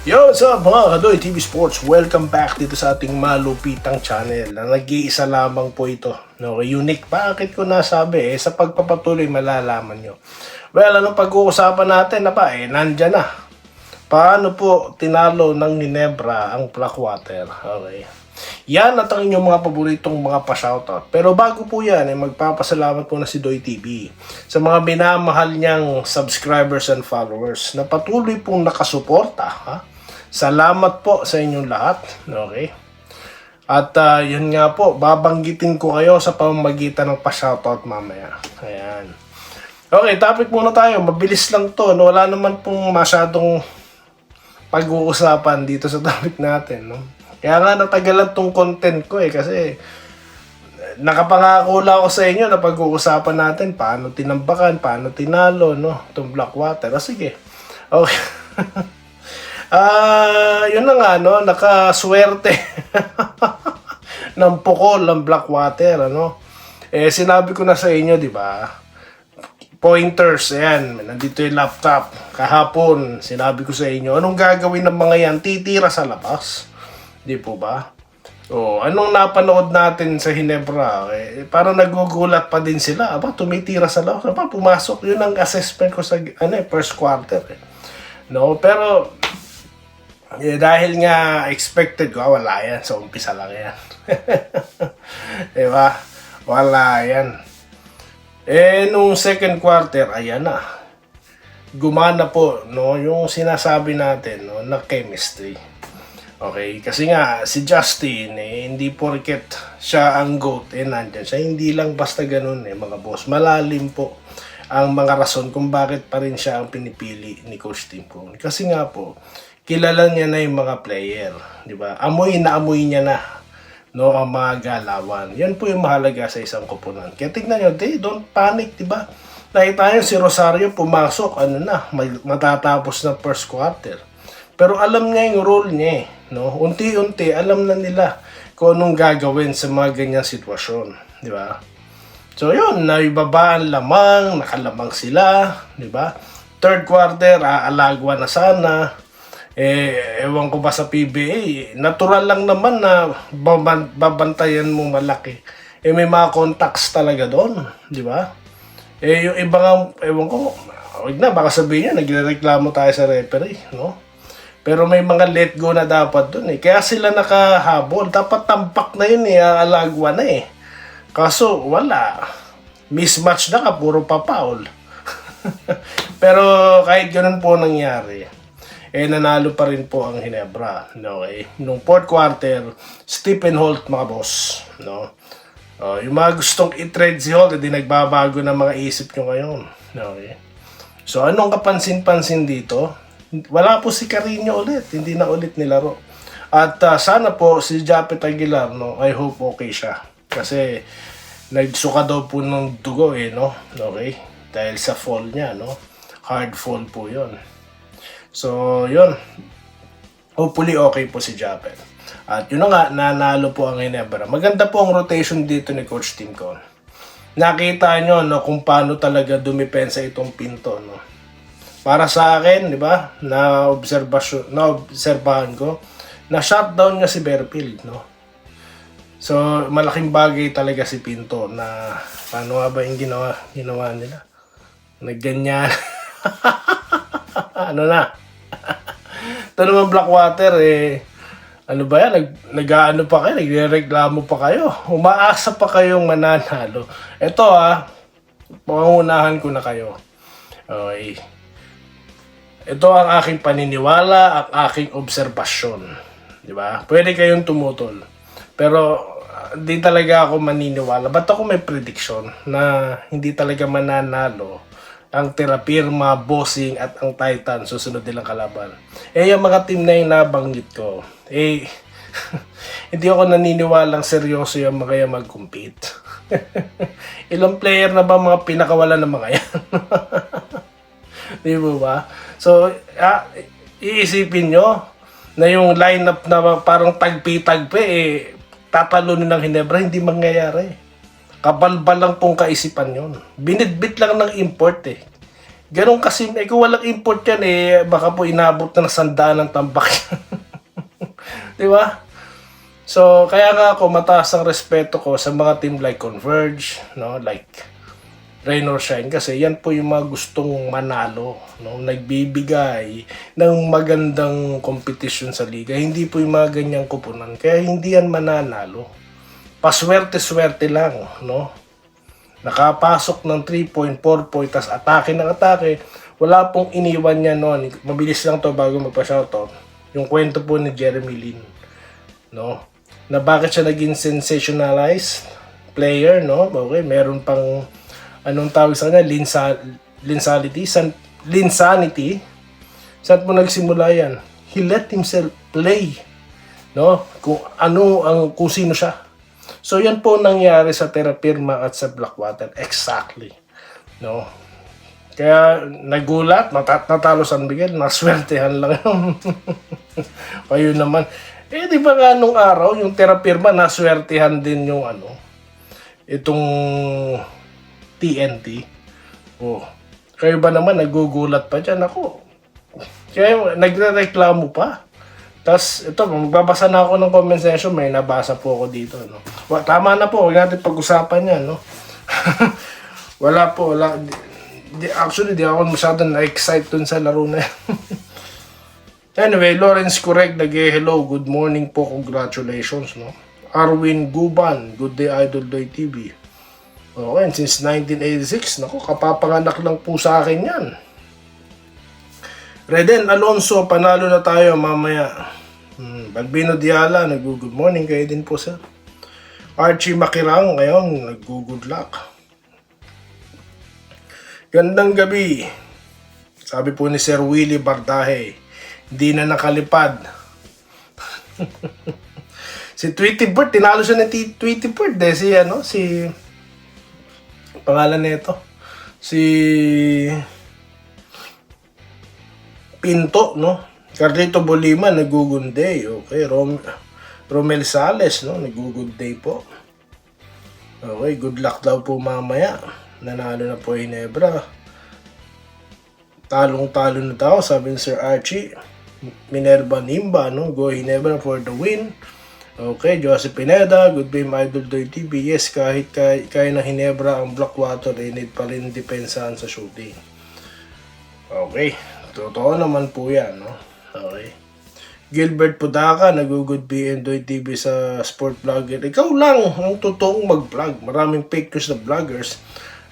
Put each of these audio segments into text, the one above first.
Yo, what's up mga Kadoy TV Sports? Welcome back dito sa ating malupitang channel na nag-iisa lamang po ito. No, unique. Bakit ko nasabi? Sa pagpapatuloy malalaman nyo. Well, anong pag-uusapan natin na ba? Nandyan na. Paano po tinalo ng Ginebra ang Blackwater? Okay. Yan at ang inyong mga paboritong mga pa-shoutout. Pero bago po yan, magpapasalamat po na si Doy TV sa mga minamahal niyang subscribers and followers na patuloy pong nakasuporta. Salamat po sa inyong lahat. Okay? At yun nga po, babanggitin ko kayo sa pamamagitan ng pa-shoutout mamaya. Ayan. Okay, topic muna tayo. Mabilis lang to. No? Wala naman pong masyadong pag-uusapan dito sa topic natin. No? Kaya nga natagalan tong content ko kasi nakapangako lang ako sa inyo na pag-uusapan natin paano tinambakan, paano tinalo, no? Itong Blackwater. Sige. Okay. Yun na nga, no? Nakaswerte ng pukol ang Blackwater, ano? Sinabi ko na sa inyo, di ba? Pointers, ayan, nandito yung laptop. Kahapon, sinabi ko sa inyo, anong gagawin ng mga yan? Titira sa labas. Di po ba? Anong napanood natin sa Ginebra? Parang nagugulat pa din sila. Tumitira sa labas. Pumasok. Yun ang assessment ko sa first quarter. No? Pero, dahil nga expected ko, wala yan. Sa umpisa lang yan. Diba? Wala yan. Nung second quarter, ayan na. Gumana po, no, yung sinasabi natin, no, na chemistry. Okay, kasi nga si Justin hindi porket siya ang GOAT nandyan siya, hindi lang basta ganun mga boss. Malalim po ang mga rason kung bakit pa rin siya ang pinipili ni Coach Tim Cone. Kasi nga po, kilala niya na yung mga player, di ba? Amoy na amoy niya na, no, ang mga galawan. Yan po yung mahalaga sa isang koponan. Kaya tignan nyo, don't panic, di ba? Nakita nyo si Rosario pumasok, matatapos na first quarter. Pero alam niya yung role niya no? Unti-unti, alam na nila kung anong gagawin sa mga ganyang sitwasyon, di ba? So yun, naibabaan lamang, nakalamang sila, di ba? Third quarter, aalagwa na sana. Ewan ko ba sa PBA, natural lang naman na babantayan mo malaki. May mga contacts talaga doon, di ba? Yung ibang, ewan ko, wag na, baka sabihin niya, nagrereklamo tayo sa referee, no? Pero may mga let go na dapat dun Kaya sila nakahabol. Dapat tampak na yun alagwa na Kaso wala. Mismatch na ka, puro pa foul. Pero kahit ganun po nangyari, nanalo pa rin po ang Ginebra. Okay? Nung fourth quarter, Stephen Holt mga boss. No? Yung mga gustong i-trade si Holt, nagbabago na mga isip nyo ngayon. Okay? So anong kapansin-pansin dito? Wala po si Carino ulit. Hindi na ulit nilaro. At sana po si Japet Aguilar, no, I hope okay siya. Kasi nagsuka daw po ng dugo no? Okay? Dahil sa fall niya, no? Hard fall po yon. So, yun. Hopefully okay po si Japet. At yun na nga, nanalo po ang Ginebra. Maganda po ang rotation dito ni Coach Tim Cone. Nakita nyo, no, kung paano talaga dumipensa itong pinto, no? Para sa akin, di ba, naobserbahan ko, na shutdown niya si Berfield, no? So, malaking bagay talaga si Pinto na paano nga ba yung ginawa nila? Nagganyan. Ano na? Ito naman Blackwater, ano ba yan? Nag-ano pa kayo? Nagrereklamo pa kayo? Umaasa pa kayong mananalo. Ito pangunahan ko na kayo. Okay. Ito ang aking paniniwala, ang aking obserbasyon. Di ba? Pwede kayong tumutol. Pero di talaga ako maniniwala. Ba't ako may prediction na hindi talaga mananalo ang Terapirma, Bossing at ang Titan susunod nilang kalaban? Yung mga team na yung nabanggit ko, hindi ako naniniwalang seryoso yung mga yung mag-compete. Ilang player na ba mga pinakawala ng mga yan? Di ba? So, iisipin nyo na yung lineup na parang tagpi-tagpi, tatalunin ng Ginebra, hindi mangyayari. Kabalbal lang pong kaisipan yon. Binitbit lang ng import Ganun kasi, kung walang import yan baka po inabot na ng 100 ng tambak. Di ba? So, kaya nga ako mataas ang respeto ko sa mga team like Converge, no, like Rain or Shine, kasi yan po yung mga gustong manalo, no, nagbibigay ng magandang competition sa liga. Hindi po yung mga ganyang kupunan, kaya hindi yan mananalo. Paswerte-swerte lang, no. Nakapasok ng 3 point, 4 point, tas atake ng atake. Wala pong iniwan niya noon. Mabilis lang to bago magpa-shoutout. Yung kwento po ni Jeremy Lin, no, na bakit siya naging sensationalized player, no. Okay, meron pang anong tawag sa kanya, Linsanity. Saan po nagsimula yan? He let himself play, no, kung sino siya. So yan po nangyari sa Terra Firma at sa Blackwater, exactly, no. Kaya nagulat, natalo San Miguel, naswertehan lang yun. Kayo naman, di ba nga nung araw yung Terra Firma naswertehan din yung itong TNT. Oh. Kayo ba naman nagugulat pa dyan? Ako. Kaya nagrereklamo pa. Tapos ito, magbabasa na ako ng comment section, may nabasa po ako dito, no. Tama na po, huwag natin pag-usapan yan, no. Wala. Actually, di ako masyadong na-excite dun sa laro na yan. Anyway, Lawrence Correct, hello, good morning po, congratulations, no. Arwin Guban, good day Idol Doy TV. Okay, since 1986, naku, kapapanganak lang po sa akin yan. Reden Alonso, panalo na tayo mamaya. Balbino Diala, nag-good morning kayo din po, sir. Archie Makirang, ngayon, nag-good luck. Gandang gabi. Sabi po ni Sir Willie Bardahe, hindi na nakalipad. Si Tweety Bird, tinalo siya ni Tweety Bird, si pangalan nito, si Pinto, no. Carlito Bolima, nag-good day. Okay, Romel Sales, no, nag-good day po. Okay, good luck daw po mamaya. Nanalo na po Hinebra. Talong-talo na daw, sabi ni Sir Archie. Minerva Nimba, no, go Hinebra for the win. Okay, Joseph Pineda, good day my Idol Doy TV. Yes, kahit kaya na Hinebra ang Blackwater, need pa rin depensahan sa shooting. Okay, totoo naman po yan, no? Okay. Gilbert Pudaka, nag-good BN Doy TV sa sport vlogger. Ikaw lang ang totoong mag-vlog. Maraming fake news na vloggers.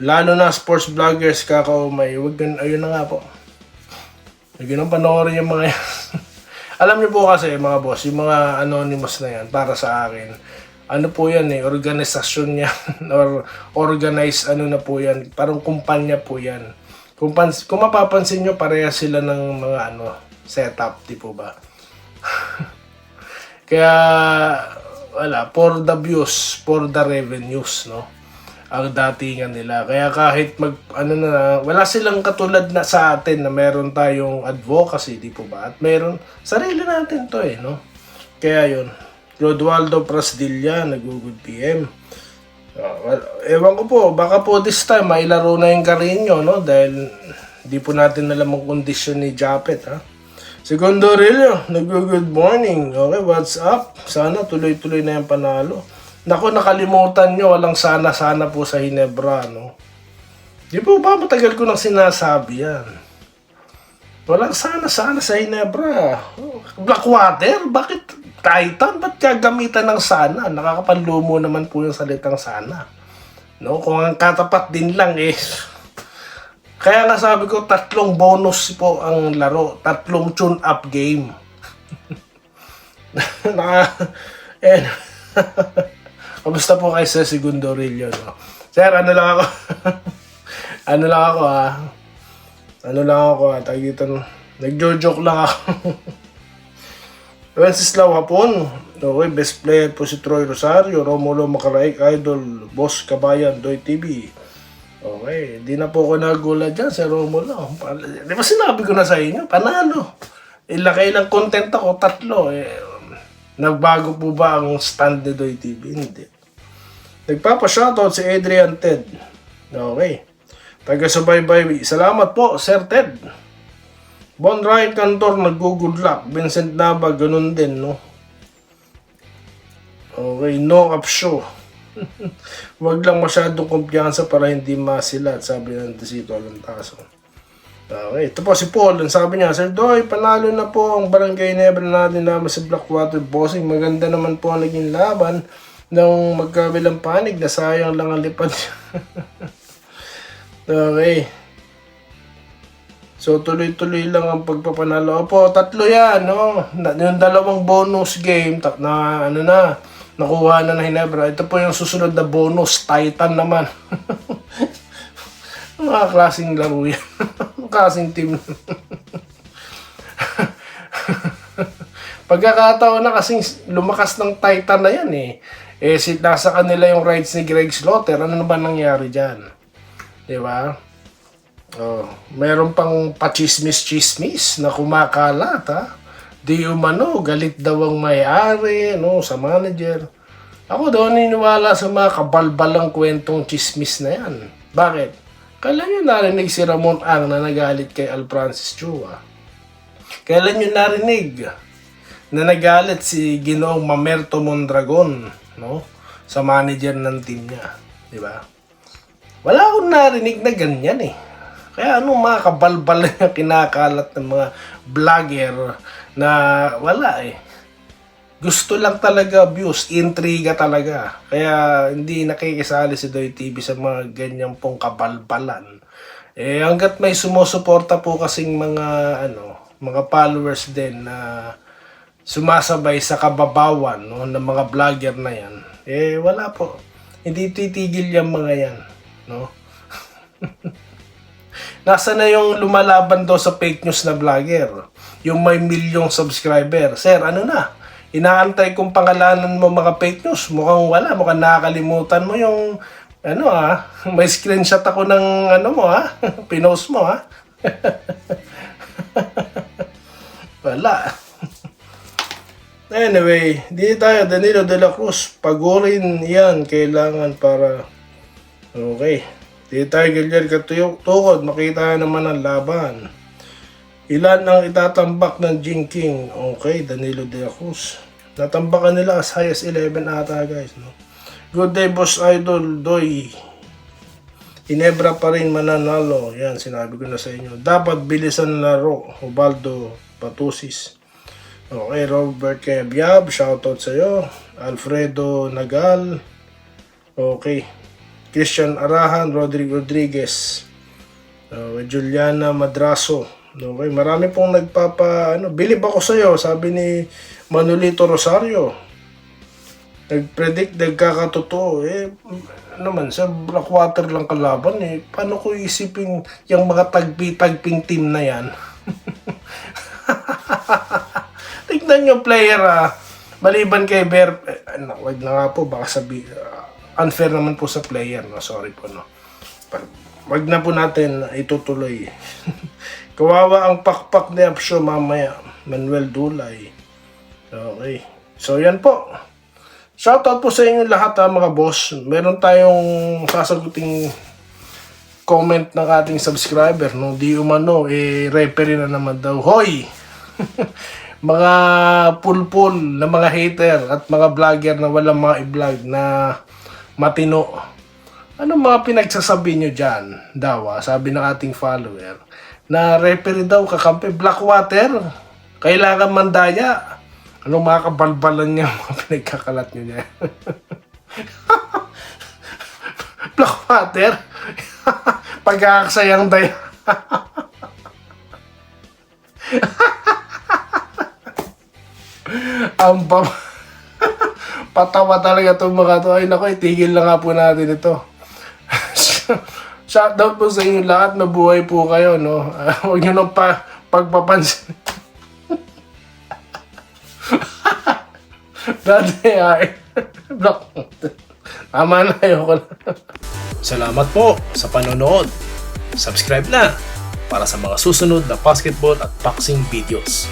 Lalo na sports vloggers, kakaumay. Ayun na nga po. Huwag yun ang panoorin yung mga alam niyo po kasi mga boss, yung mga anonymous na yan, para sa akin, ano po yan organisasyon niya, or organized na po yan, parang kumpanya po yan. Kung mapapansin nyo, pareha sila ng mga setup, di po ba? Kaya, wala, for the views, for the revenues, no? Ang datingan nila. Kaya kahit wala silang katulad na sa atin na meron tayong advocacy, di po ba? At meron, sarili natin to no? Kaya yun. Rodwaldo Prasdilla, nag-good PM. Ewan ko po, baka po this time mailaro na yung Carino, no? Dahil di po natin alam ang kondisyon ni Japet, ha? Segundo Rillo, nag-good morning. Okay, what's up? Sana tuloy-tuloy na yung panalo. Naku, nakalimutan nyo, walang sana-sana po sa Hinebra, no? Di po ba matagal ko nang sinasabi yan? Walang sana-sana sa Hinebra. Blackwater? Bakit Titan? Ba't gagamitan ng sana? Nakakapanlumo naman po yung salitang sana. No? Kung ang katapat din lang kaya nga sabi ko, 3 bonus po ang laro. 3 tune-up game. Kamusta po kayo sa Segundo Rillo, no? Sir, ano lang ako, tag dito, nagjo-joke lang ako. Wenceslao Hapon, okay, best player po si Troy Rosario, Romulo Macaraig, Idol, Boss Kabayan, Doy TV. Okay, di na po ako nagulat dyan sa Romulo. Di ba sinabi ko na sa inyo, panalo. Ilang content ako, 3. Nagbago po ba ang stand ni Doy TV? Hindi. Nagpapa-shoutout si Adrian Ted. Okay. Taga-subaybay. Salamat po, Sir Ted. Bon Ryan Cantor, nag-good luck. Vincent Nava, ganun din, no? Okay, no up show. Huwag lang masyadong kumpiyansa para hindi masilat, sabi ng Desito Alantaso. Okay, ito po si Paul. Ang sabi niya, Sir Doy, panalo na po ang Barangay Nebra natin naman sa Blackwater Bossing. Maganda naman po ang naging laban ng magkabilang panig na sayang lang ang lipad niya. Okay. So, tuloy-tuloy lang ang pagpapanalo. Opo, 3 yan, no? Yung 2 bonus game, na ano na, nakuha na ng Hinebra. Ito po yung susunod na bonus, Titan naman. Mga klaseng laro yan. Klaseng team. Pagkakataon na kasing lumakas ng Titan na yan eh. Nasa kanila yung rights ni Greg Slaughter. Ano na ba nangyari dyan? Diba? Oh, meron pang pachismis-chismis na kumakalat, ha? Di umano, galit daw ang may-ari, no, sa manager. Ako daw niniwala sa mga kabalbalang kwentong chismis na yan. Bakit? Kailan nyo narinig si Ramon Ang na nagalit kay Al Francis Chua? Kailan nyo narinig na nagalit si Ginoong Mamerto Mondragon, no, sa manager ng team niya? Diba? Wala akong narinig na ganyan eh. Kaya anong mga kabalbal na kinakalat ng mga vlogger na wala eh. Gusto lang talaga views, intriga talaga. Kaya hindi nakikisali si Doy TV sa mga ganyang pong kabalbalan. Hanggat may sumusuporta po kasing mga followers din na sumasabay sa kababawan, no, ng mga vlogger na yan. Wala po. Hindi titigil yung mga yan, no? Nasa na yung lumalaban daw sa fake news na vlogger? Yung may milyong subscriber. Sir, ano na? Inaantay kong pangalanan mo mga fake news. Mukhang wala. Mukhang nakakalimutan mo yung may screenshot ako ng pinost mo, ha? Wala. Anyway, di tayo, Danilo de la Cruz. Pagurin yan, kailangan para... Okay. Di tayo, Gilyer Katuyok-tukod. Makita naman ang laban. Ilan ang itatambak ng Jinking? Okay, Danilo de la Cruz. Natambakan nila as high as 11 ata, guys, no? Good day, Boss Idol Doy. Hinebra pa rin mananalo. Yan, sinabi ko na sa inyo. Dapat bilisan laro. Ubaldo Patusis. Okay, Robert Kebyab, shoutout sa'yo. Alfredo Nagal. Okay. Christian Arahan, Rodrigo Rodriguez. Juliana Madraso. Okay, marami pong bilib ako sa'yo, sabi ni Manolito Rosario. Nag-predict, nagkakatotoo. Naman, sa Blackwater lang kalaban paano ko isipin yung mga tagpi-tagping team na yan? Tignan yung player, maliban kay Bear, wag na nga po, baka unfair naman po sa player, no? Sorry po, no? Wag na po natin itutuloy. Kawawa ang pakpak ni Apsyo mamaya. Manuel Dulay. Okay. So, yan po. Shoutout po sa inyo lahat, mga boss. Meron tayong sasaguting comment ng ating subscriber. No? Di umano, referee na naman daw. Hoy! Mga pulpul na mga hater at mga vlogger na walang mga i-vlog na matino. Ano mga pinagsasabi nyo dyan? Daw, sabi ng ating follower. Na referee daw kakampi Blackwater. Kailangan mandaya. Anong mga kabalbalan niya mga pinagkakalat nyo niya? Blackwater? Pagkakaksayang daya. Ang patawa talaga itong mga to. Ay naku, itigil na nga po natin ito. Shoutout po sa inyo lahat. Mabuhay po kayo, no? Huwag nyo nang pagpapansin. Dati ay tama na, ayoko na. Salamat po sa panonood. Subscribe na para sa mga susunod na basketball at boxing videos.